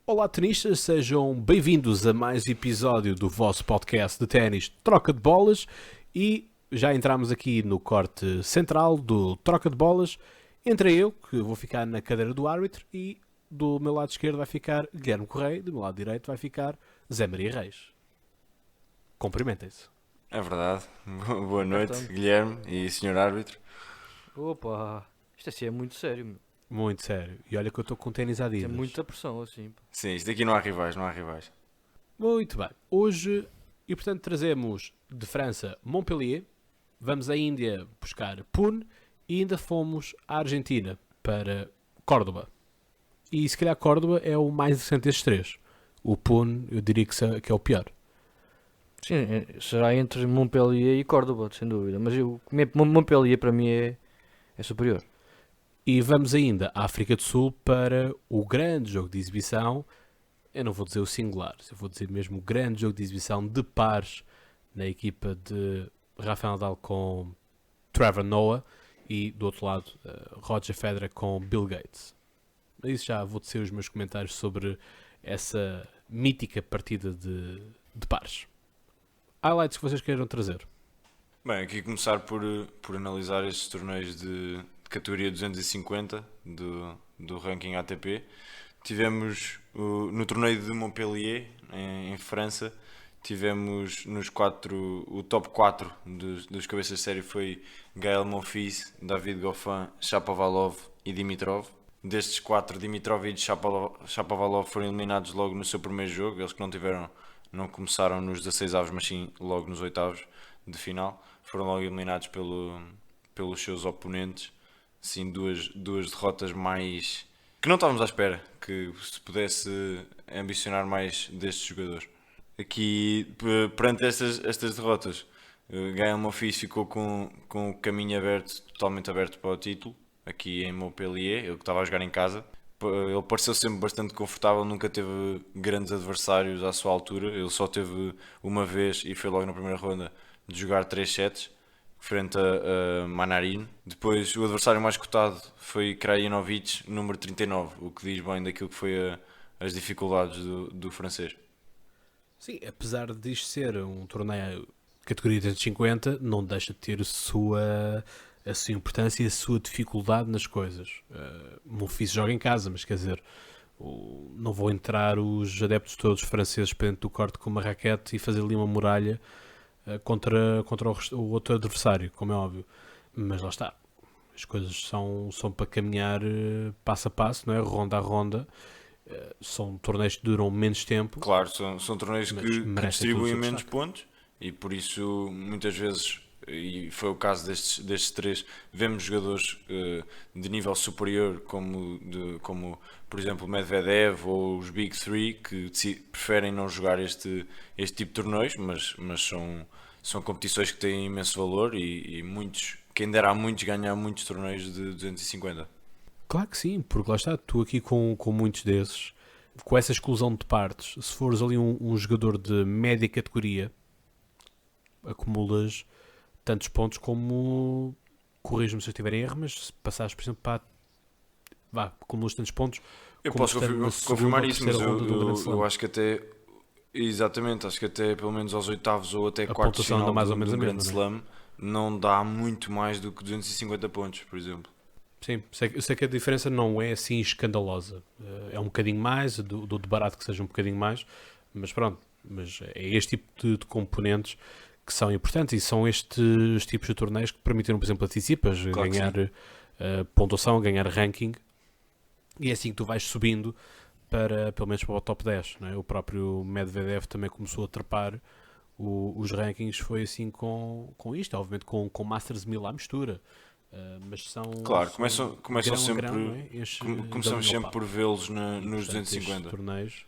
Olá tenistas, sejam bem-vindos a mais um episódio do vosso podcast de ténis Troca de Bolas e já entramos aqui no corte central do Troca de Bolas. Entre eu, que vou ficar na cadeira do árbitro, e do meu lado esquerdo vai ficar Guilherme Correia, do meu lado direito vai ficar Zé Maria Reis. Cumprimentem-se. É verdade. Boa noite, Portanto. Guilherme e Sr. Árbitro. Opa, isto assim é muito sério, meu. Muito sério. E olha que eu estou com ténis Tem Adidas. muita pressão assim. Pá. Sim, isto aqui não há rivais, não há rivais. Muito bem. Hoje, e portanto trazemos de França Montpellier, vamos à Índia buscar Pune e ainda fomos à Argentina para Córdoba. E se calhar Córdoba é o mais interessante destes três. O Pune eu diria que é o pior. Sim, será entre Montpellier e Córdoba, sem dúvida. Mas Montpellier para mim é superior. E vamos ainda à África do Sul para o grande jogo de exibição. Eu não vou dizer o singular, eu vou dizer mesmo o grande jogo de exibição de pares na equipa de Rafael Nadal com Trevor Noah e do outro lado Roger Federer com Bill Gates. Mas isso já vou dizer os meus comentários sobre essa mítica partida de pares. Highlights que vocês queiram trazer. Bem, aqui começar por analisar estes torneios de categoria 250 do ranking ATP. Tivemos no torneio de Montpellier, em França, tivemos o top 4 dos cabeças de série foi Gaël Monfils, David Goffin, Shapovalov e Dimitrov. Destes 4, Dimitrov e Shapovalov foram eliminados logo no seu primeiro jogo. Eles que não começaram nos 16avos, mas sim logo nos 8avos de final. Foram logo eliminados pelos seus oponentes. Sim, duas derrotas mais que não estávamos à espera que se pudesse ambicionar mais destes jogadores. Aqui, perante estas derrotas, Gaël Monfils ficou com o caminho aberto, totalmente aberto para o título, aqui em Montpellier, ele que estava a jogar em casa. Ele pareceu sempre bastante confortável, nunca teve grandes adversários à sua altura, ele só teve uma vez e foi logo na primeira ronda de jogar 3 sets frente a Manarin. Depois o adversário mais cotado foi Krajinovic, número 39, o que diz bem daquilo que foi as dificuldades do francês. Sim, apesar disto ser um torneio de categoria 350, não deixa de ter a sua importância e a sua dificuldade nas coisas. Monfils joga em casa, mas quer dizer, não vou entrar os adeptos todos franceses para dentro do corte com uma raquete e fazer ali uma muralha contra o outro adversário, como é óbvio. Mas lá está. As coisas são para caminhar passo a passo, não é? Ronda a ronda. São torneios que duram menos tempo. Claro, são torneios que distribuem menos destaque. pontos e por isso muitas vezes, e foi o caso destes três, vemos jogadores de nível superior como por exemplo Medvedev ou os Big Three que preferem não jogar este tipo de torneios, mas são competições que têm imenso valor e muitos, quem dera a muitos ganhar muitos torneios de 250. Claro que sim, porque lá está, tu aqui com muitos desses, com essa exclusão de partes, se fores ali um jogador de média categoria, acumulas tantos pontos como, corrijo-me se eu estiver em erro, mas se passares, por exemplo, acumulas tantos pontos. Eu como posso estando na confirmar segunda ou isso, mas terceira ronda do Grand Slam. eu acho que até pelo menos aos oitavos ou até A quartos de pontuação final dá mais ou menos do a Grand mesma, Slam não dá muito mais do que 250 pontos, por exemplo. Sim, eu sei que a diferença não é assim escandalosa. É um bocadinho mais, do de barato que seja um bocadinho mais, mas pronto. Mas é este tipo de componentes que são importantes e são estes tipos de torneios que permitiram, por exemplo, antecipas, Claro que ganhar pontuação, ganhar ranking, e é assim que tu vais subindo pelo menos para o top 10. Não é? O próprio Medvedev também começou a trepar os rankings, foi assim com isto, obviamente com Masters 1000 à mistura. Mas Claro, são começam grão a sempre, grão, não é? começamos sempre por vê-los nos Portanto, 250. torneios.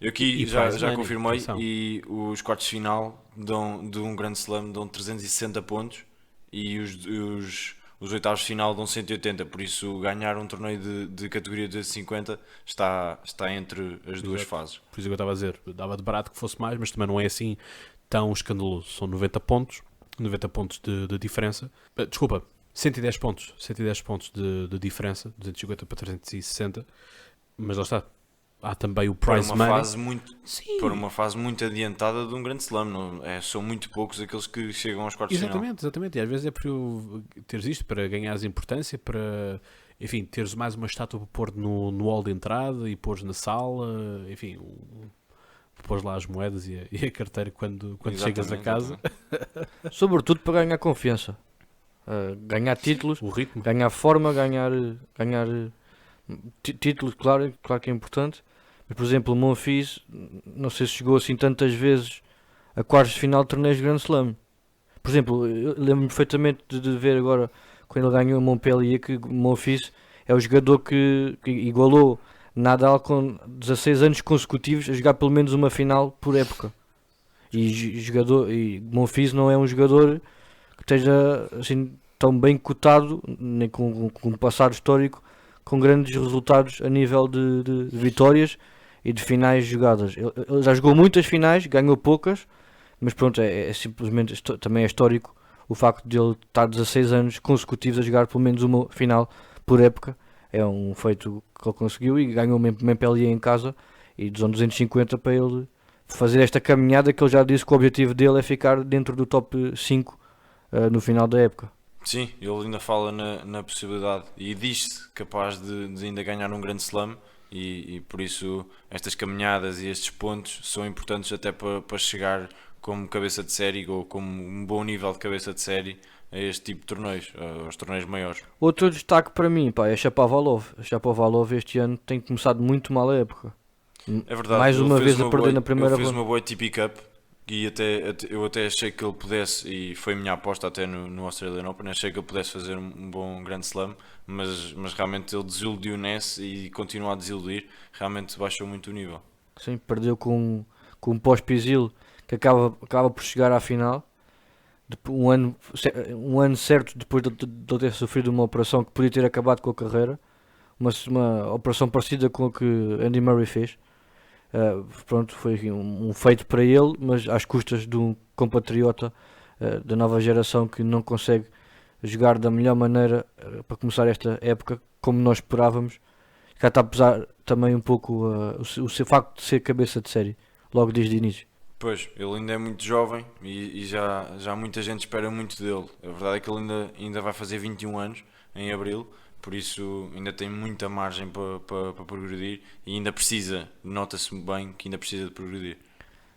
Eu aqui E já prize money, confirmei atenção. e os quartos de final de um Grand Slam dão 360 pontos e os oitavos de final dão 180, por isso ganhar um torneio de categoria 250 está entre as duas Exato. fases. Por isso que eu estava a dizer, dava de barato que fosse mais, mas também não é assim tão escandaloso. São 90 pontos de diferença. Desculpa, 110 pontos de diferença, 250 para 360, mas lá está. há também o Para prize uma money. fase muito, Sim, para uma fase muito adiantada de um grande slam. São muito poucos aqueles que chegam aos quartos de final. exatamente. E às vezes é para teres isto, para ganhares importância, para, enfim, teres mais uma estátua para pôr no hall de entrada e pôres na sala, enfim, pôres lá as moedas e a carteira quando chegas a Exatamente, casa. exatamente. Sobretudo para ganhar confiança. Ganhar títulos, O ritmo. ganhar forma, ganhar títulos, claro que é importante. Mas, por exemplo, o Monfils, não sei se chegou assim tantas vezes a quartos de final de torneios de Grand Slam. Por exemplo, eu lembro-me perfeitamente de ver agora, quando ele ganhou a Montpellier, que o Monfils é o jogador que igualou Nadal com 16 anos consecutivos a jogar pelo menos uma final por época. E Monfils não é um jogador que esteja assim tão bem cotado, nem com um passado histórico, com grandes resultados a nível de vitórias e de finais jogadas. Ele já jogou muitas finais, ganhou poucas, mas pronto, é simplesmente também é histórico o facto de ele estar 16 anos consecutivos a jogar pelo menos uma final por época. É um feito que ele conseguiu e ganhou o Montpellier em casa e dos 250 para ele fazer esta caminhada que ele já disse que o objetivo dele é ficar dentro do top 5 no final da época. Sim, ele ainda fala na possibilidade e diz-se capaz de ainda ganhar um grande slam e por isso estas caminhadas e estes pontos são importantes até para chegar como cabeça de série ou como um bom nível de cabeça de série a este tipo de torneios, aos torneios maiores. Outro destaque para mim, pá, é Shapovalov. Shapovalov este ano tem começado muito mal a época. É verdade, Mais ele uma fez vez a perder boa- na primeira ele fez ronda. uma boa ATP Cup e eu até achei que ele pudesse, e foi a minha aposta até no Australian Open, achei que ele pudesse fazer um bom Grand Slam, mas realmente ele desiludiu nesse e continua a desiludir, realmente baixou muito o nível. Sim, perdeu com um pós-Pisil que acaba por chegar à final. Um ano certo depois de ele ter sofrido uma operação que podia ter acabado com a carreira. Uma operação parecida com a que Andy Murray fez. Pronto, foi aqui um feito para ele, mas às custas de um compatriota da nova geração que não consegue jogar da melhor maneira para começar esta época, como nós esperávamos. Cá está a pesar também um pouco o seu facto de ser cabeça de série, logo desde o início. Pois, ele ainda é muito jovem e já muita gente espera muito dele. A verdade é que ele ainda vai fazer 21 anos em abril, por isso ainda tem muita margem para progredir e ainda precisa, nota-se bem que ainda precisa de progredir.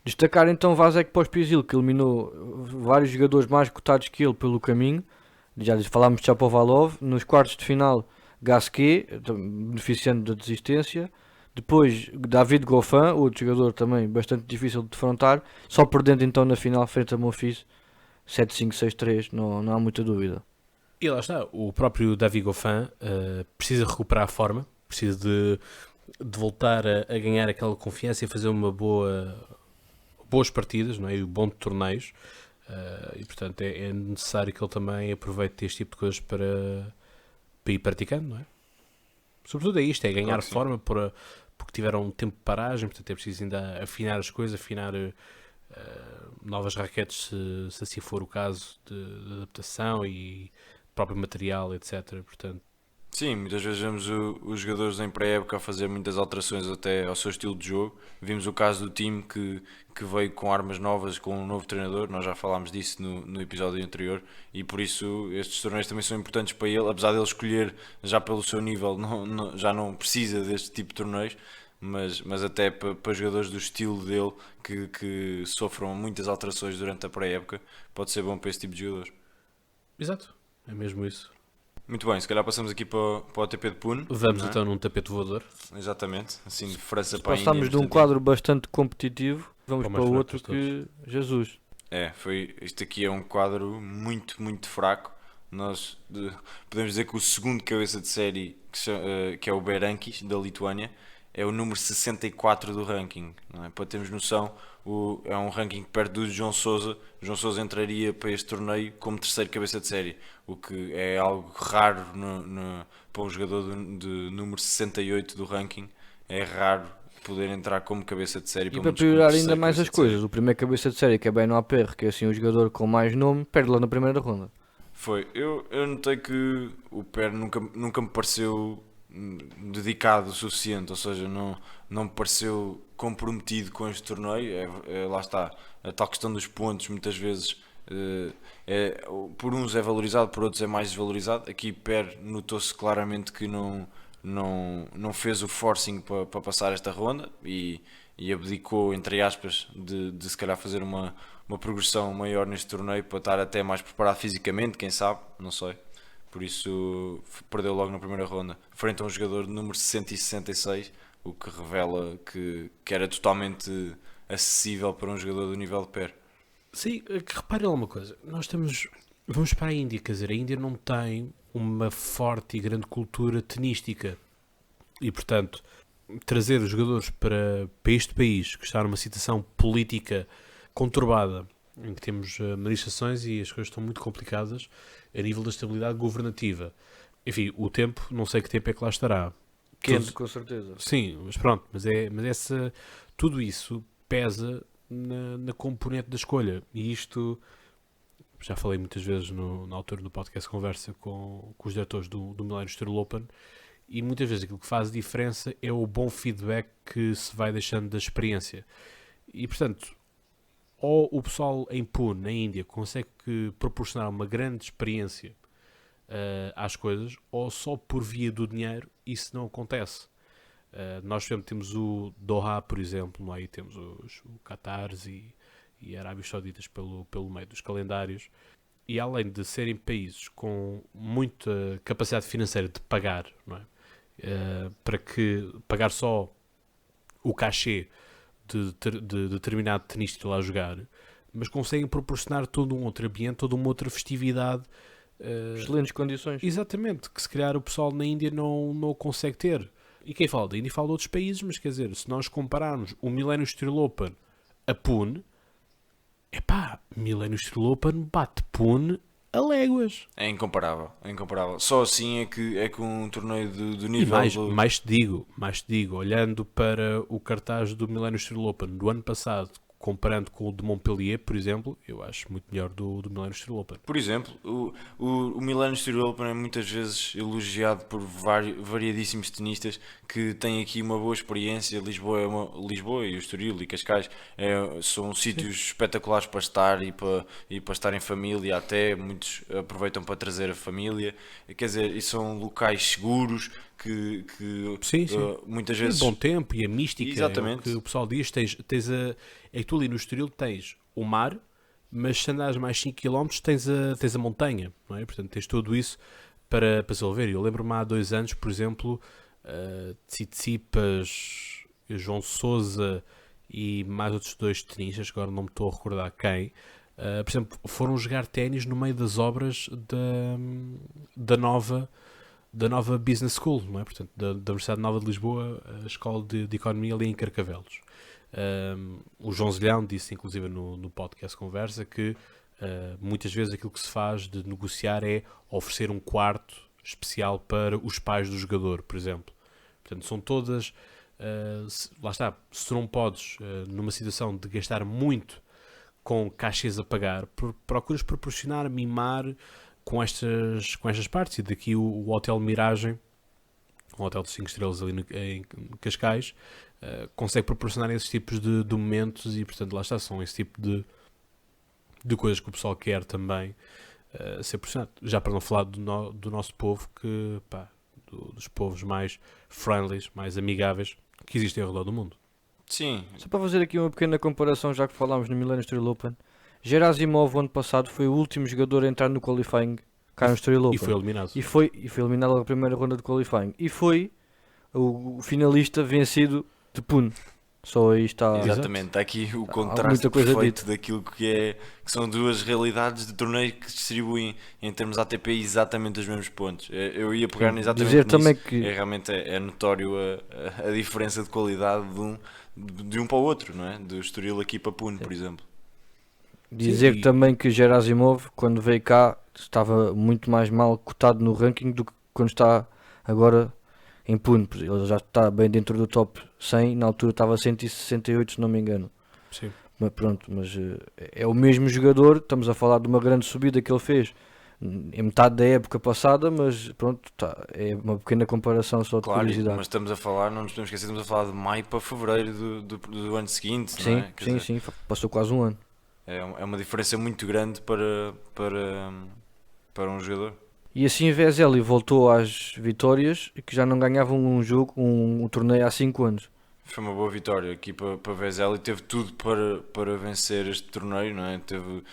Destacar então Vasek Pospisil, que eliminou vários jogadores mais cotados que ele pelo caminho. Já falámos de Shapovalov. Nos quartos de final, Gasquet, beneficiando da desistência. Depois David Goffin, outro jogador também bastante difícil de defrontar, só perdendo então na final frente a Monfils 7-5, 6-3, não há muita dúvida. E lá está, o próprio David Goffin precisa recuperar a forma, precisa de voltar a ganhar aquela confiança e fazer boas partidas, não é? E bom de torneios, e portanto é necessário que ele também aproveite este tipo de coisas para ir praticando, não é? Sobretudo é isto, é ganhar Claro que sim. forma porque tiveram um tempo de paragem, portanto é preciso ainda afinar as coisas, afinar novas raquetes se assim for o caso de adaptação e próprio material, etc. Portanto, Sim, muitas vezes vemos os jogadores em pré-época a fazer muitas alterações até ao seu estilo de jogo. Vimos o caso do time que veio com armas novas, com um novo treinador, nós já falámos disso no episódio anterior, e por isso estes torneios também são importantes para ele, apesar de ele escolher já pelo seu nível, já não precisa deste tipo de torneios, mas até para jogadores do estilo dele que sofram muitas alterações durante a pré-época, pode ser bom para esse tipo de jogadores. exato, é mesmo isso. Muito bem, se calhar passamos aqui para o ATP de Pune. Vamos não é? então num tapete voador. Exatamente, assim de França para a Índia. Passámos de um portanto, quadro bastante competitivo, vamos Para o para mais outro fraco de que Jesus. Este aqui é um quadro muito, muito fraco. Podemos dizer que o segundo cabeça de série, que é o Berankis, da Lituânia, é o número 64 do ranking. Não é? Para termos noção, é um ranking perto do João Sousa. João Sousa entraria para este torneio como terceiro cabeça de série, o que é algo raro para um jogador de número 68 do ranking. É raro poder entrar como cabeça de série. E pelo para menos como piorar ainda terceiro mais cabeça as de série. coisas, o primeiro cabeça de série, que é Beno APR, que é assim o jogador com mais nome, perde lá na primeira ronda. Foi. Eu notei que o Per nunca me pareceu dedicado o suficiente, ou seja, não me pareceu comprometido com este torneio. Lá está, a tal questão dos pontos muitas vezes por uns é valorizado, por outros é mais desvalorizado. Aqui Per notou-se claramente que não fez o forcing para passar esta ronda e abdicou, entre aspas, de se calhar fazer uma progressão maior neste torneio para estar até mais preparado fisicamente, quem sabe, não sei. Por isso perdeu logo na primeira ronda frente a um jogador de número 166, o que revela que era totalmente acessível para um jogador do nível de Per. Sim, que repare lá uma coisa, vamos para a Índia, quer dizer, a Índia não tem uma forte e grande cultura tenística e, portanto, trazer os jogadores para este país que está numa situação política conturbada, em que temos manifestações e as coisas estão muito complicadas a nível da estabilidade governativa. Enfim, o tempo, não sei que tempo é que lá estará. Quente, com certeza. Sim, mas pronto, mas tudo isso pesa na componente da escolha. E isto, já falei muitas vezes na altura do podcast Conversa com os diretores do Millennium Steel Open, e muitas vezes aquilo que faz diferença é o bom feedback que se vai deixando da experiência. E, portanto, ou o pessoal em Pune, na Índia, consegue proporcionar uma grande experiência às coisas, ou só por via do dinheiro isso não acontece. Nós sempre temos o Doha, por exemplo, não é? E temos o Qatars e Arábias Sauditas pelo meio dos calendários, e além de serem países com muita capacidade financeira de pagar, não é? Para que pagar só o cachê de determinado tenista lá jogar, mas conseguem proporcionar todo um outro ambiente, toda uma outra festividade. Excelentes condições. Exatamente, que se calhar o pessoal na Índia não consegue ter. E quem fala da Índia fala de outros países, mas quer dizer, se nós compararmos o Millennium Steel Open a Pune, Millennium Steel Open bate Pune a léguas. É incomparável, é incomparável. Só assim é que um torneio do nível... E mais te digo, olhando para o cartaz do Millennium Steel Open do ano passado, comparando com o de Montpellier, por exemplo, eu acho muito melhor do Millennium Steel Open. Por exemplo, o Millennium Steel Open é muitas vezes elogiado por variadíssimos tenistas que têm aqui uma boa experiência. Lisboa e o Estoril e Cascais são sítios espetaculares para estar e para estar em família até. Muitos aproveitam para trazer a família. Quer dizer, e são locais seguros que sim. Muitas vezes... O bom tempo e a mística. Exatamente. É o que o pessoal diz. É que tu ali no Estoril tens o mar, mas se andares mais 5 km tens a montanha, não é? Portanto, tens tudo isso para se resolver. Eu lembro-me há 2 anos, por exemplo, Tsitsipas, João Sousa e mais outros 2 tenistas, agora não me estou a recordar quem, por exemplo, foram jogar ténis no meio das obras da nova Business School, não é? Portanto, da Universidade Nova de Lisboa, a Escola de Economia ali em Carcavelos. O João Zilhão disse, inclusive, no podcast Conversa, que muitas vezes aquilo que se faz de negociar é oferecer um quarto especial para os pais do jogador, por exemplo. Portanto, são todas... lá está, se tu não podes, numa situação de gastar muito com cachês a pagar, procuras proporcionar, mimar com estas partes. E daqui o Hotel Miragem, um hotel de 5 estrelas ali em Cascais, consegue proporcionar esses tipos de momentos e, portanto, lá está, são esse tipo de coisas que o pessoal quer também ser proporcionado. Já para não falar do nosso povo, dos povos mais friendly, mais amigáveis que existem ao redor do mundo. Sim. Só para fazer aqui uma pequena comparação, já que falámos no Millennium Steel Open, Gerasimov, ano passado, foi o último jogador a entrar no qualifying cá no Steel Open. E foi eliminado. E foi eliminado na primeira ronda de qualifying. E foi o finalista vencido de Pune. Só aí está. Exatamente, está aqui o contraste perfeito daquilo que são duas realidades de torneio que se distribuem em termos ATP exatamente os mesmos pontos. Eu ia pegar exatamente dizer nisso. Também que... Realmente é notório a diferença de qualidade de um para o outro, não é? Do Estoril aqui para Pune, por exemplo. Dizer também que Gerasimov, quando veio cá, estava muito mais mal cotado no ranking do que quando está agora em Pune. Ele já está bem dentro do top 100, na altura estava 168, se não me engano. Sim. Mas pronto, é o mesmo jogador. Estamos a falar de uma grande subida que ele fez é metade da época passada, mas pronto, é uma pequena comparação só de Claro, curiosidade. mas estamos a falar, não nos podemos esquecer, estamos a falar de maio para fevereiro do ano seguinte, não Sim, é? Quer dizer, passou quase um ano. é uma diferença muito grande para um jogador. E assim Vezeli voltou às vitórias, que já não ganhavam um torneio há 5 anos. Foi uma boa vitória aqui para Vezeli, teve tudo para vencer este torneio, não é? Teve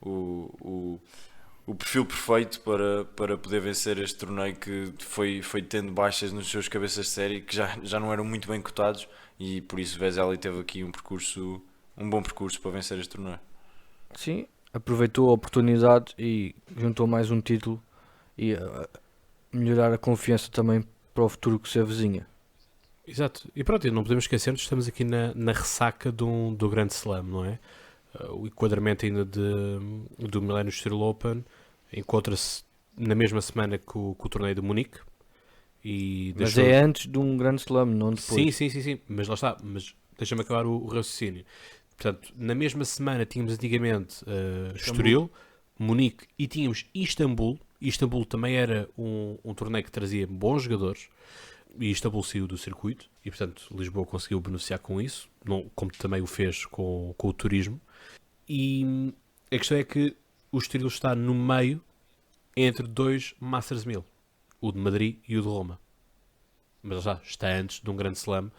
o perfil perfeito para poder vencer este torneio, que foi tendo baixas nos seus cabeças de série que já não eram muito bem cotados, e por isso Vezeli teve aqui um bom percurso para vencer este torneio. Sim, aproveitou a oportunidade e juntou mais um título e melhorar a confiança também para o futuro que se avizinha. Exato. E pronto, e não podemos esquecer-nos, estamos aqui na ressaca do Grande Slam, não é? O enquadramento ainda do Millennium Steel Open encontra-se na mesma semana que o torneio de Munique. Mas é antes de um Grande Slam, não depois. Sim. Mas lá está. Mas deixa-me acabar o raciocínio. Portanto, na mesma semana tínhamos antigamente Estoril, Munique e tínhamos Istambul. Istambul também era um torneio que trazia bons jogadores. E Istambul saiu do circuito. E, portanto, Lisboa conseguiu beneficiar com isso. Como também o fez com o turismo. E a questão é que o Estoril está no meio entre dois Masters 1000. O de Madrid e o de Roma. Mas já está antes de um Grande Slam.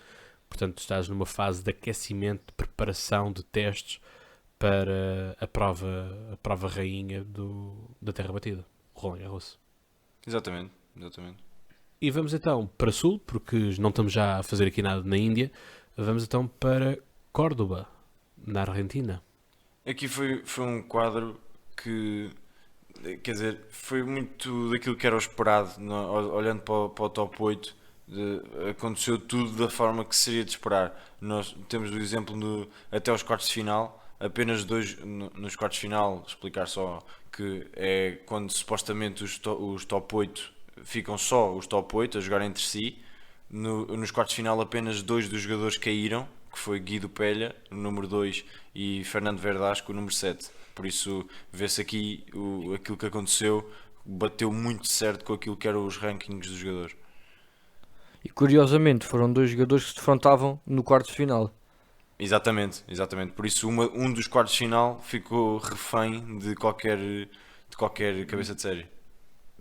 Portanto, estás numa fase de aquecimento, de preparação, de testes para a prova rainha da Terra Batida, o Roland Garros. Exatamente. E vamos então para Sul, porque não estamos já a fazer aqui nada na Índia. Vamos então para Córdoba, na Argentina. Aqui foi um quadro que, quer dizer, foi muito daquilo que era o esperado, olhando para o top 8. Aconteceu tudo da forma que seria de esperar. Nós temos o exemplo até aos quartos de final, apenas dois nos quartos de final. Explicar só que é quando supostamente os top 8 ficam só os top 8 a jogar entre si. Nos quartos de final apenas dois dos jogadores caíram, que foi Guido Pelha, o número 2, e Fernando Verdasco, o número 7. Por isso vê-se aqui aquilo que aconteceu, bateu muito certo com aquilo que eram os rankings dos jogadores. E curiosamente foram dois jogadores que se defrontavam no quarto de final. Exatamente. Por isso um dos quartos de final ficou refém de qualquer cabeça de série.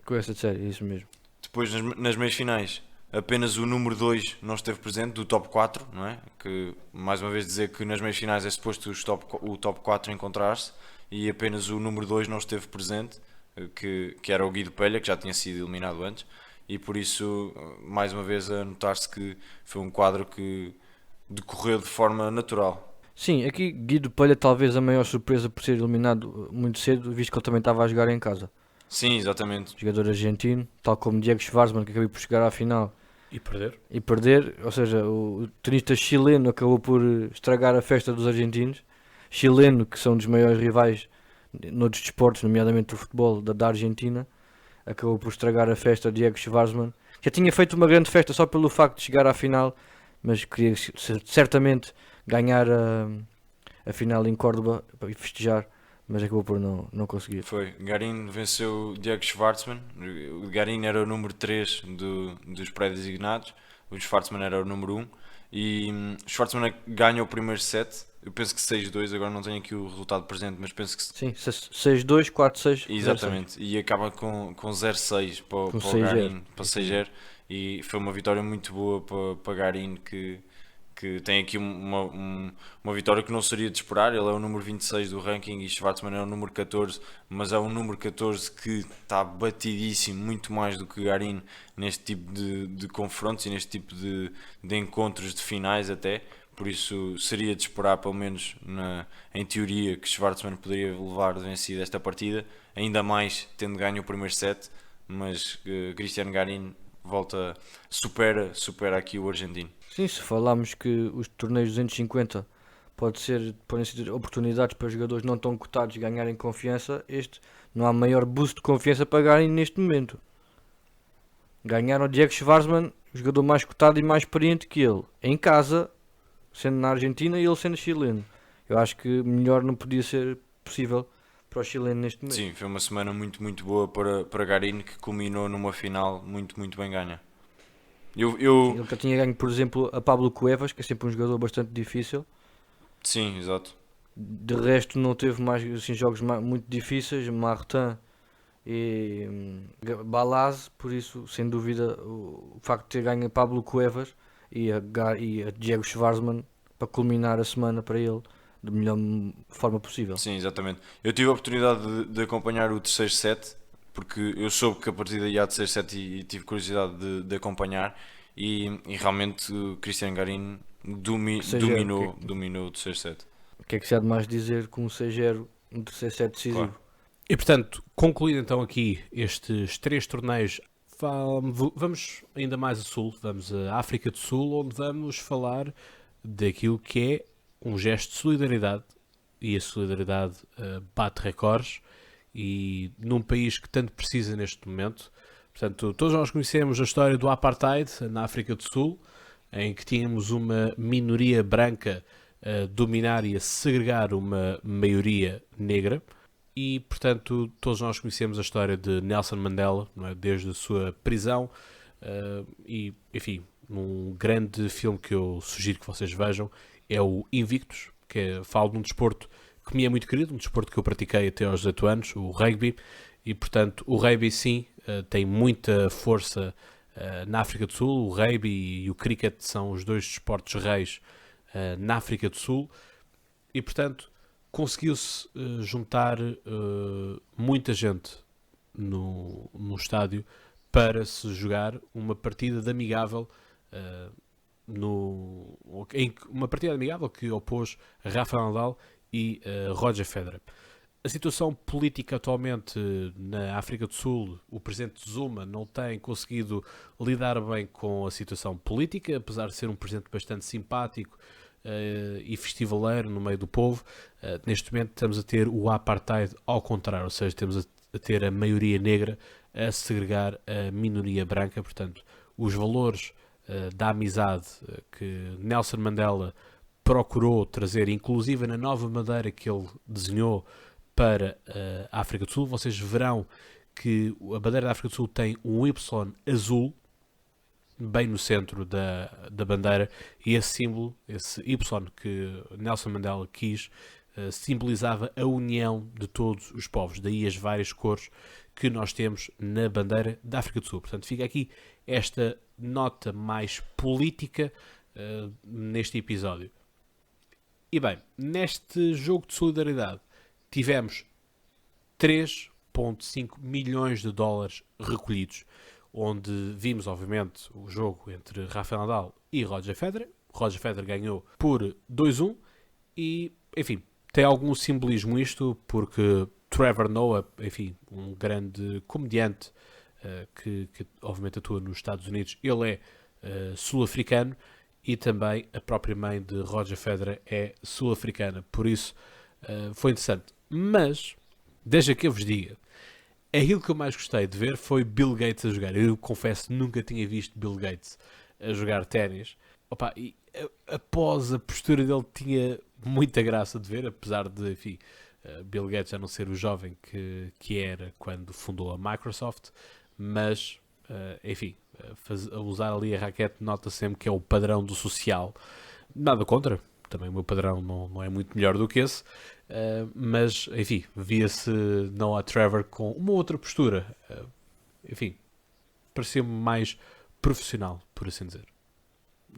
Cabeça de série, isso mesmo. Depois nas meias finais apenas o número 2 não esteve presente, do top 4, não é? Que mais uma vez dizer que nas meias finais é suposto o top 4 encontrar-se, e apenas o número 2 não esteve presente, que era o Guido Pelha, que já tinha sido eliminado antes. E por isso, mais uma vez, a notar-se que foi um quadro que decorreu de forma natural. Sim, aqui Guido Pelha talvez a maior surpresa por ser eliminado muito cedo, visto que ele também estava a jogar em casa. Sim, exatamente. Jogador argentino, tal como Diego Schwartzman, que acabou por chegar à final E perder. ou seja, o tenista chileno acabou por estragar a festa dos argentinos. Chileno, que são dos maiores rivais noutros desportos, nomeadamente o futebol da Argentina, acabou por estragar a festa de Diego Schwartzman. Já tinha feito uma grande festa só pelo facto de chegar à final, mas queria certamente ganhar a final em Córdoba e festejar, mas acabou por não conseguir. Foi, Garin venceu Diego Schwartzman. O Garin era o número 3 dos pré-designados, o Schwartzman era o número 1, e Schwartzman ganha o primeiro set. Eu penso que 6-2, agora não tenho aqui o resultado presente, mas penso que... Sim, 6-2, 4-6. Exatamente, 0-6. E acaba com 0-6 para o Garin, para 6-0, e foi uma vitória muito boa para Garin, que tem aqui uma vitória que não seria de esperar. Ele é o número 26 do ranking e Schwartzman é o número 14, mas é um número 14 que está batidíssimo, muito mais do que Garin neste tipo de confrontos e neste tipo de encontros de finais até. Por isso seria de esperar, pelo menos em teoria, que Schwartzman poderia levar de vencida esta partida, ainda mais tendo ganho o primeiro set, mas Cristiano Garin supera aqui o argentino. Sim, se falarmos que os torneios 250 podem ser oportunidades para jogadores não tão cotados ganharem confiança, não há maior boost de confiança para Garin neste momento. Ganharam o Diego Schwartzman, o jogador mais cotado e mais experiente que ele, em casa, sendo na Argentina e ele sendo chileno. Eu acho que melhor não podia ser possível para o chileno neste momento. Sim, foi uma semana muito boa para Garín, que culminou numa final muito bem ganha. Ele já tinha ganho, por exemplo, a Pablo Cuevas, que é sempre um jogador bastante difícil. Sim, exato. De resto não teve mais assim, jogos muito difíceis, Martin e Balaz, por isso, sem dúvida, o facto de ter ganho a Pablo Cuevas e a Diego Schwartzman para culminar a semana para ele da melhor forma possível. Sim, exatamente. Eu tive a oportunidade de acompanhar o terceiro set, porque eu soube que a partida ia a terceiro set e tive curiosidade de acompanhar. E realmente o Cristian Garín dominou o terceiro set. O que é que se há de mais dizer com um 6-0 no terceiro set decisivo? Claro. E portanto, concluído então aqui estes 3 torneios, vamos ainda mais a sul, vamos à África do Sul, onde vamos falar daquilo que é um gesto de solidariedade, e a solidariedade bate recordes, e num país que tanto precisa neste momento. Portanto, todos nós conhecemos a história do Apartheid na África do Sul, em que tínhamos uma minoria branca a dominar e a segregar uma maioria negra. E, portanto, todos nós conhecemos a história de Nelson Mandela, não é? Desde a sua prisão. E, enfim, um grande filme que eu sugiro que vocês vejam é o Invictus, que fala de um desporto que me é muito querido, um desporto que eu pratiquei até aos 18 anos, o rugby. E, portanto, o rugby, sim, tem muita força na África do Sul. O rugby e o cricket são os 2 desportos reis na África do Sul. E, portanto, conseguiu-se juntar muita gente no estádio para se jogar uma partida de amigável, uma partida amigável que opôs Rafael Nadal e Roger Federer. A situação política atualmente na África do Sul, o presidente Zuma não tem conseguido lidar bem com a situação política, apesar de ser um presidente bastante simpático e festivaleiro no meio do povo. Neste momento estamos a ter o Apartheid ao contrário, ou seja, temos a ter a maioria negra a segregar a minoria branca. Portanto, os valores da amizade que Nelson Mandela procurou trazer, inclusive na nova bandeira que ele desenhou para a África do Sul, vocês verão que a bandeira da África do Sul tem um Y azul bem no centro da bandeira, e esse símbolo, esse Y que Nelson Mandela quis, simbolizava a união de todos os povos, daí as várias cores que nós temos na bandeira da África do Sul. Portanto, fica aqui esta nota mais política neste episódio. E bem, neste jogo de solidariedade tivemos 3,5 milhões de dólares recolhidos, onde vimos, obviamente, o jogo entre Rafael Nadal e Roger Federer. Roger Federer ganhou por 2-1 e, enfim, tem algum simbolismo isto, porque Trevor Noah, enfim, um grande comediante que obviamente atua nos Estados Unidos, ele é sul-africano, e também a própria mãe de Roger Federer é sul-africana, por isso foi interessante. Mas, deixa que eu vos diga, aquilo que eu mais gostei de ver foi Bill Gates a jogar. Eu confesso que nunca tinha visto Bill Gates a jogar ténis. Opa, e após a postura dele tinha muita graça de ver, apesar de, enfim, Bill Gates já não ser o jovem que era quando fundou a Microsoft, mas, enfim, a usar ali a raquete nota sempre que é o padrão do social. Nada contra, também o meu padrão não é muito melhor do que esse, mas, enfim, via-se Noah Trevor com uma outra postura. Enfim, parecia-me mais profissional, por assim dizer.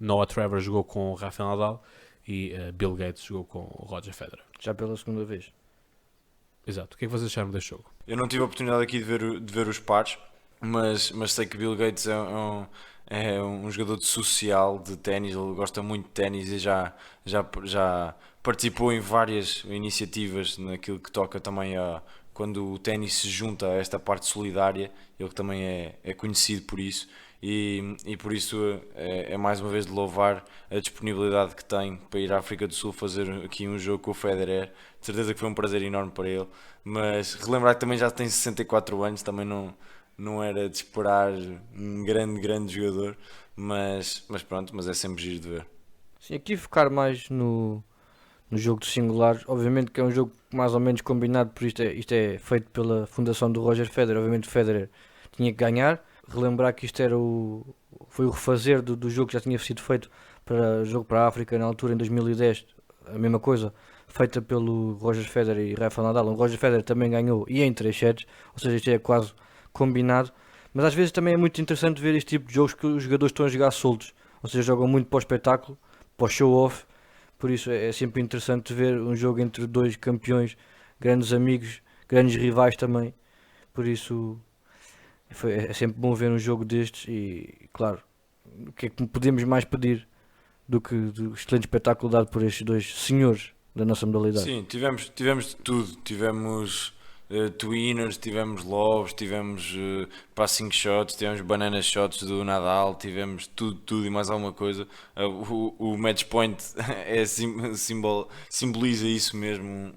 Noah Trevor jogou com Rafael Nadal e Bill Gates jogou com Roger Federer. Já pela segunda vez. Exato. O que é que vocês acharam deste jogo? Eu não tive a oportunidade aqui de ver os pares, mas sei que Bill Gates é um jogador de social de ténis. Ele gosta muito de ténis e já participou em várias iniciativas naquilo que toca também a quando o ténis se junta a esta parte solidária. Ele também é conhecido por isso. E por isso é mais uma vez de louvar a disponibilidade que tem para ir à África do Sul fazer aqui um jogo com o Federer. De certeza que foi um prazer enorme para ele, mas relembrar que também já tem 64 anos, também não era de esperar um grande jogador, mas pronto, mas é sempre giro de ver. Sim, aqui focar mais no no jogo de singulares. Obviamente que é um jogo mais ou menos combinado, por isto é feito pela fundação do Roger Federer. Obviamente o Federer tinha que ganhar. Relembrar que isto foi o refazer do jogo que já tinha sido feito para jogo para a África na altura, em 2010, a mesma coisa, feita pelo Roger Federer e Rafael Nadal. O Roger Federer também ganhou e em 3 sets, ou seja, isto é quase combinado. Mas às vezes também é muito interessante ver este tipo de jogos que os jogadores estão a jogar soltos, ou seja, jogam muito para o espetáculo, para o show-off. Por isso é sempre interessante ver um jogo entre dois campeões, grandes amigos, grandes rivais também. Por isso é sempre bom ver um jogo destes e, claro, o que é que podemos mais pedir do que do excelente espetáculo dado por estes dois senhores da nossa modalidade. Sim, tivemos de tudo. Tivemos twinners, tivemos lobs, tivemos passing shots, tivemos banana shots do Nadal, tivemos tudo e mais alguma coisa. O match point simboliza isso mesmo,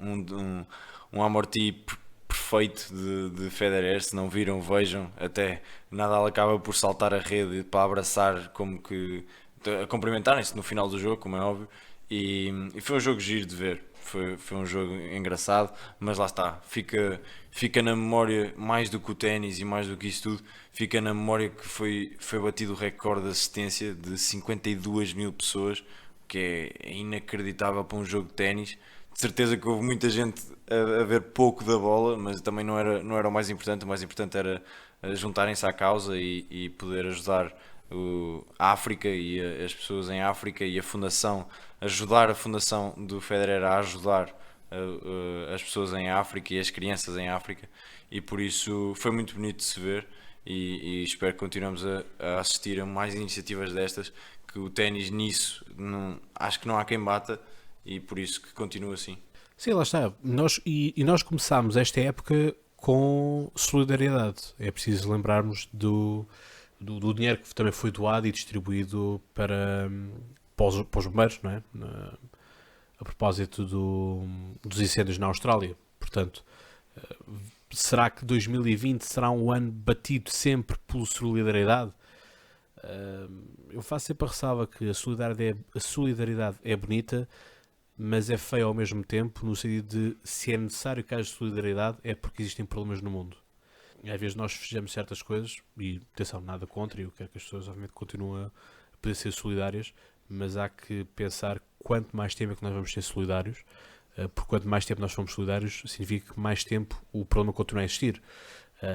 um amorti perfeito de Federer. Se não viram, vejam. Até Nadal acaba por saltar a rede para abraçar, como que a cumprimentarem-se no final do jogo, como é óbvio. E foi um jogo giro de ver. Foi um jogo engraçado, mas lá está, fica na memória, mais do que o ténis e mais do que isso tudo, fica na memória que foi batido o recorde de assistência de 52 mil pessoas, que é inacreditável para um jogo de ténis. De certeza que houve muita gente a ver pouco da bola, mas também não era o mais importante era juntarem-se à causa e poder ajudar a África e as pessoas em África, e ajudar a fundação do Federer a ajudar as pessoas em África e as crianças em África, e por isso foi muito bonito de se ver, e espero que continuemos a assistir a mais iniciativas destas, que o ténis nisso acho que não há quem bata, e por isso que continua assim. Sim, lá está. Nós começámos esta época com solidariedade. É preciso lembrarmos do dinheiro que também foi doado e distribuído para os bombeiros, não é? A propósito dos incêndios na Austrália. Portanto, será que 2020 será um ano batido sempre por solidariedade? Eu faço sempre a ressalva que a solidariedade é bonita, mas é feia ao mesmo tempo, no sentido de, se é necessário que haja solidariedade, é porque existem problemas no mundo. E às vezes nós fizemos certas coisas, e atenção, nada contra, e eu quero que as pessoas obviamente continuem a poder ser solidárias, mas há que pensar quanto mais tempo é que nós vamos ser solidários, porque quanto mais tempo nós formos solidários, significa que mais tempo o problema continua a existir.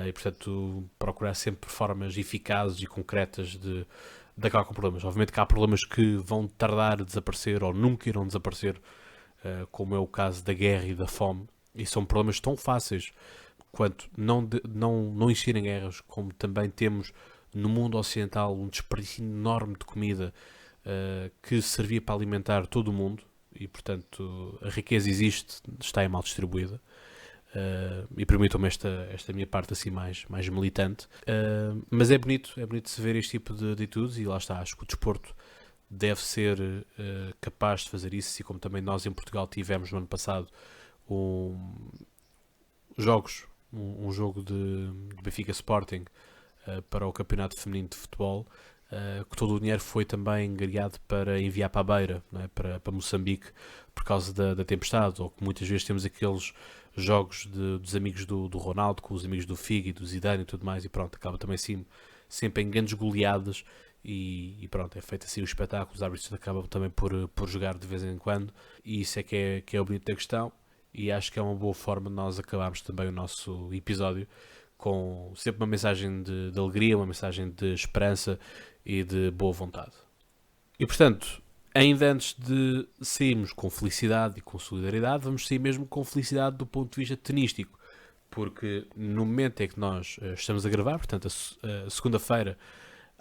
E portanto, procurar sempre formas eficazes e concretas de acabar com problemas. Obviamente que há problemas que vão tardar a desaparecer ou nunca irão desaparecer, como é o caso da guerra e da fome, e são problemas tão fáceis quanto não existirem guerras, como também temos no mundo ocidental um desperdício enorme de comida que servia para alimentar todo o mundo, e portanto a riqueza existe, está aí mal distribuída. E permitam-me esta minha parte assim mais militante, mas é bonito se ver este tipo de atitudes, e lá está, acho que o desporto deve ser capaz de fazer isso, e como também nós em Portugal tivemos no ano passado um jogo de Benfica Sporting para o campeonato feminino de futebol, que todo o dinheiro foi também angariado para enviar para a Beira, não é? para Moçambique, por causa da tempestade, ou que muitas vezes temos aqueles jogos dos amigos do Ronaldo com os amigos do Figo e do Zidane e tudo mais, e pronto, acaba também sempre em grandes goleadas, e pronto, é feito assim o espetáculo. Os árbitros acabam também por jogar de vez em quando, e isso é que é o bonito da questão, e acho que é uma boa forma de nós acabarmos também o nosso episódio com sempre uma mensagem de alegria, uma mensagem de esperança e de boa vontade. E portanto, ainda antes de sairmos com felicidade e com solidariedade, vamos sair mesmo com felicidade do ponto de vista tenístico, porque no momento em que nós estamos a gravar, portanto a segunda-feira,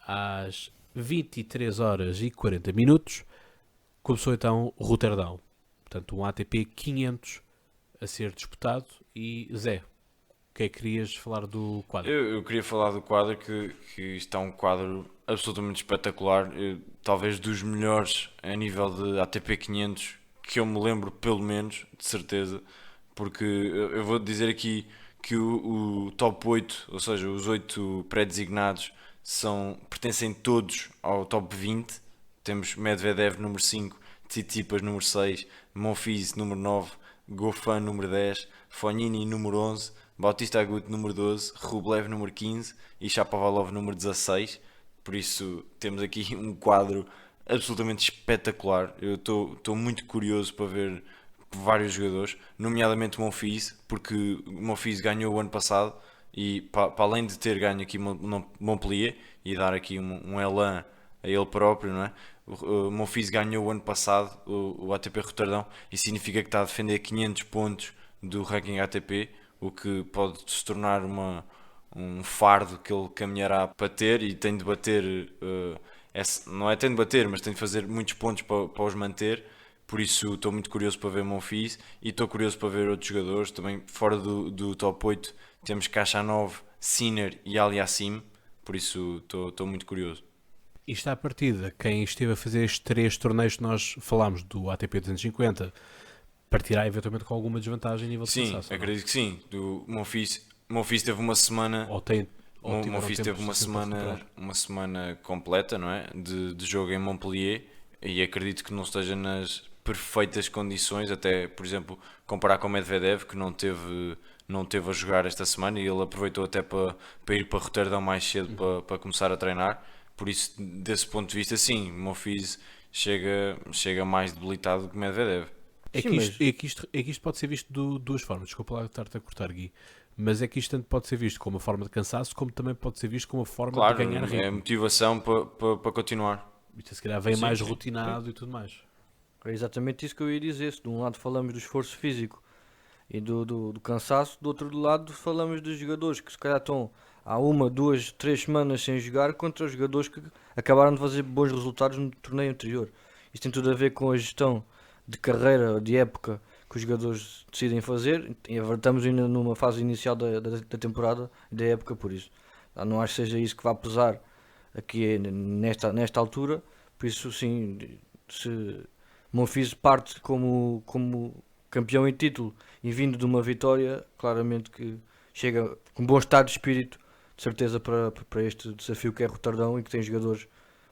às 23 horas e 40 minutos, começou então Roterdão, portanto um ATP 500 a ser disputado. E Zé, o que é que querias falar do quadro? Eu queria falar do quadro, que está um quadro absolutamente espetacular, talvez dos melhores a nível de ATP 500 que eu me lembro, pelo menos, de certeza, porque eu vou dizer aqui que o top 8, ou seja, os 8 pré-designados, pertencem todos ao top 20. Temos Medvedev número 5, Tsitsipas número 6, Monfils número 9, Goffin número 10, Fognini número 11, Bautista Agut número 12, Rublev número 15 e Shapovalov número 16. Por isso temos aqui um quadro absolutamente espetacular. Eu estou muito curioso para ver vários jogadores, nomeadamente Monfils, porque Monfils ganhou o ano passado e para além de ter ganho aqui Montpellier e dar aqui um elan a ele próprio, não é? O Monfils ganhou o ano passado o ATP Roterdão e significa que está a defender 500 pontos do ranking ATP, o que pode se tornar um fardo que ele caminhará para ter e tem de bater, não é tem de bater, mas tem de fazer muitos pontos para os manter. Por isso estou muito curioso para ver Monfils e estou curioso para ver outros jogadores. Também fora do top 8 temos Khachanov, Sinner e Aliassime, por isso estou muito curioso. Isto à partida, quem esteve a fazer estes 3 torneios que nós falámos do ATP 250 partirá eventualmente com alguma desvantagem a nível de Sim, cansaço, acredito que sim. Do Monfils teve uma semana. Monfils teve uma semana completa, não é? De jogo em Montpellier e acredito que não esteja nas perfeitas condições, até por exemplo comparar com o Medvedev que não teve a jogar esta semana e ele aproveitou até para ir para Roterdão mais cedo para começar a treinar. Por isso, desse ponto de vista, sim, Monfils chega mais debilitado que Medvedev. É que isto pode ser visto de duas formas. Desculpa lá estar-te a cortar, Gui. Mas é que isto tanto pode ser visto como uma forma de cansaço, como também pode ser visto como uma forma Claro, de ganhar ritmo. é motivação para continuar. Isto se calhar vem mais sim. rotinado e tudo mais. É exatamente isso que eu ia dizer. Se de um lado falamos do esforço físico e do cansaço, do outro lado falamos dos jogadores que se calhar estão há 1, 2, 3 semanas sem jogar contra os jogadores que acabaram de fazer bons resultados no torneio anterior. Isto tem tudo a ver com a gestão de carreira, de época que os jogadores decidem fazer. E estamos ainda numa fase inicial da temporada e da época, por isso não acho que seja isso que vai pesar aqui nesta altura. Por isso sim, se Monfils parte como campeão em título e vindo de uma vitória, claramente que chega com bom estado de espírito, de certeza, para este desafio que é Roterdão e que tem jogadores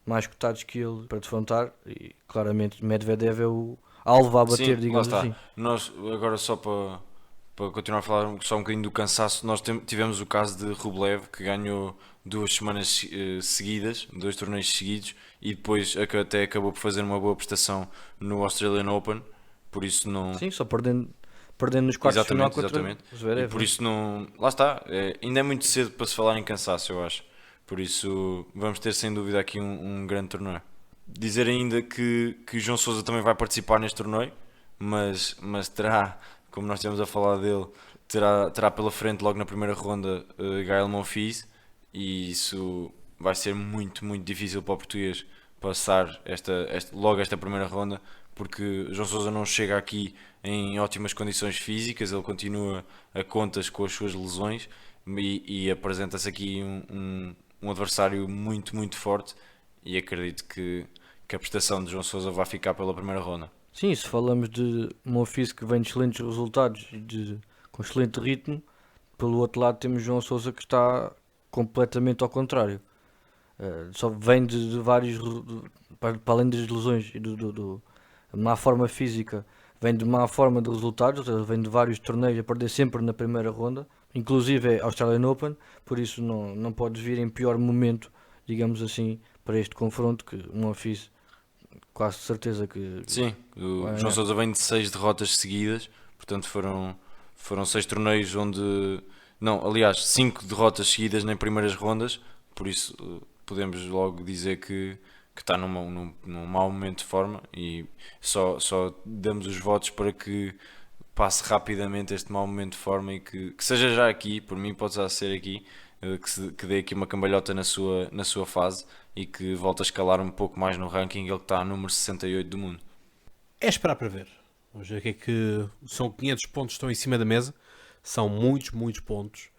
mais cotados que ele para defrontar. E claramente Medvedev é o alvo a bater, Sim, digamos lá está. assim. Nós, agora só para continuar a falar só um bocadinho do cansaço, nós tivemos o caso de Rublev, que ganhou 2 semanas seguidas, 2 torneios seguidos, e depois até acabou por fazer uma boa prestação no Australian Open, por isso não... Sim, só perdendo nos quartos de final contra o Zverev. E por isso não... Lá está, ainda é muito cedo para se falar em cansaço, eu acho. Por isso vamos ter sem dúvida aqui um grande torneio. Dizer ainda que João Sousa também vai participar neste torneio, mas terá, como nós estivemos a falar dele, terá pela frente logo na primeira ronda Gael Monfils, e isso vai ser muito, muito difícil para o português passar logo esta primeira ronda, porque João Sousa não chega aqui em ótimas condições físicas, ele continua a contas com as suas lesões e apresenta-se aqui um adversário muito, muito forte, e acredito que a prestação de João Sousa vai ficar pela primeira ronda. Sim, se falamos de Monfils que vem de excelentes resultados e com excelente ritmo, pelo outro lado temos João Sousa que está completamente ao contrário. Só vem de vários, para além das lesões e do má forma física, vem de má forma de resultados, ou seja, vem de vários torneios a perder sempre na primeira ronda, inclusive é Australian Open, por isso não pode vir em pior momento, digamos assim, para este confronto, que o Monfils quase certeza que... Sim, o João Sousa vem de 6 derrotas seguidas, portanto foram 6 torneios onde... Não, aliás, 5 derrotas seguidas em primeiras rondas, por isso podemos logo dizer que está num mau momento de forma, e só damos os votos para que passe rapidamente este mau momento de forma e que seja já aqui, por mim pode já ser aqui, que dê aqui uma cambalhota na sua fase e que volte a escalar um pouco mais no ranking, ele que está a número 68 do mundo. É esperar para ver. Vamos ver o que é que são. 500 pontos que estão em cima da mesa, são muitos, muitos pontos,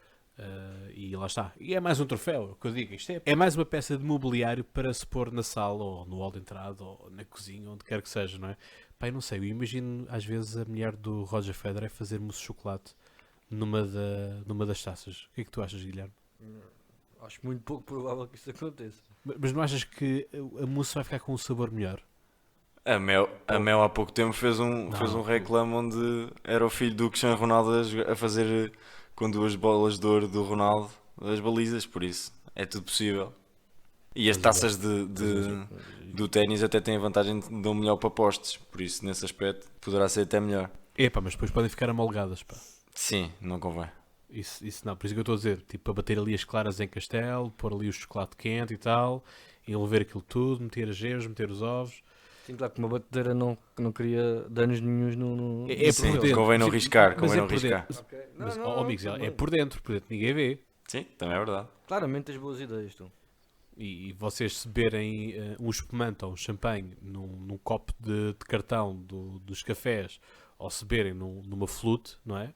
e lá está. E é mais um troféu, é o que eu digo. Isto é mais uma peça de mobiliário para se pôr na sala, ou no hall de entrada, ou na cozinha, onde quer que seja, não é? Pai, não sei, eu imagino às vezes a mulher do Roger Federer fazer mousse de chocolate numa das taças. O que é que tu achas, Guilherme? Acho muito pouco provável que isso aconteça. Mas não achas que a mousse vai ficar com um sabor melhor? A Mel há pouco tempo fez um reclame onde era o filho do Cristiano Ronaldo a fazer com 2 bolas de ouro do Ronaldo as balizas, por isso é tudo possível. E as taças do ténis até têm a vantagem de dão melhor para postes, por isso nesse aspecto poderá ser até melhor. Epá, mas depois podem ficar amolgadas, pá. Sim, não convém. Isso não, por isso que eu estou a dizer, tipo, para bater ali as claras em castelo, pôr ali o chocolate quente e tal, envolver aquilo tudo, meter as gemas, meter os ovos. Sim, claro que uma batedeira não queria danos nenhuns no... É Sim, por dentro. convém não Sim, arriscar, mas convém é não por arriscar. dentro. Ok. Mas, Não, ó, não, amigos, tudo é bem. por dentro ninguém vê. Sim, também é verdade. Claramente tens boas ideias, tu. E vocês se beberem um espumante ou um champanhe num copo de cartão dos cafés, ou se beberem numa flute, não é?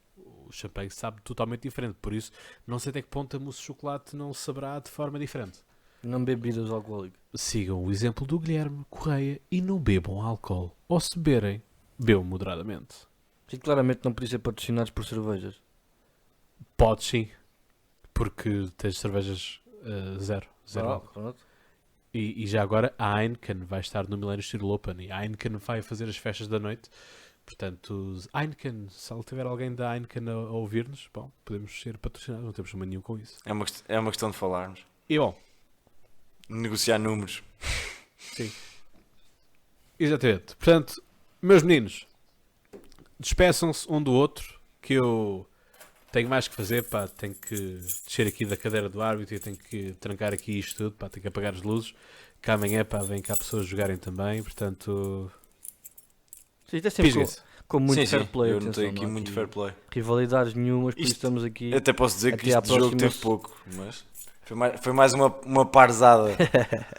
O champanhe sabe totalmente diferente. Por isso, não sei até que ponto a mousse de chocolate não saberá de forma diferente. Não bebidas alcoólicas. Sigam o exemplo do Guilherme Correia e não bebam álcool. Ou se beberem, bebam moderadamente. Sim, claramente não podia ser patrocinados por cervejas. Pode sim, porque tens cervejas zero álcool. Pronto. E já agora a Heineken vai estar no Millennium Steel Open e a Heineken vai fazer as festas da noite. Portanto, Heineken, se tiver alguém da Heineken a ouvir-nos, bom, podemos ser patrocinados, não temos problema nenhum com isso. É uma questão de falarmos. E bom, Negociar números. sim. Exatamente. Portanto, meus meninos, despeçam-se um do outro, que eu tenho mais que fazer, pá, tenho que descer aqui da cadeira do árbitro e tenho que trancar aqui isto tudo, pá, tenho que apagar as luzes, que amanhã, pá, vem cá pessoas jogarem também, portanto, Sim, isto é sempre pisguem-se. com muito Sim, fair play. eu atenção, notei aqui não há muito fair play. rivalidades nenhumas, por isso Isto- estamos aqui. Até posso dizer que Até à este jogo próxima teve pouco, mas foi mais uma parzada.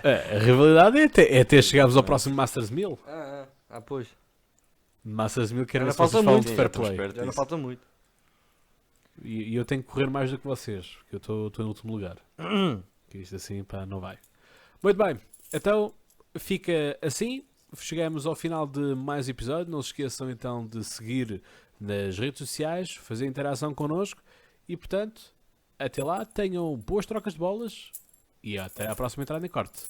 A rivalidade é até chegarmos ao próximo Masters 1000. Pois. Masters 1000 quero Já ver se vocês falta falam muito, de já fair estamos play. perto Já não disso. falta muito. E eu tenho que correr mais do que vocês, porque eu estou em último lugar. Que isto assim, pá, não vai. Muito bem, então fica assim. Chegamos ao final de mais um episódio. Não se esqueçam então de seguir nas redes sociais, fazer interação connosco e, portanto, até lá, tenham boas trocas de bolas e até à próxima entrada em corte.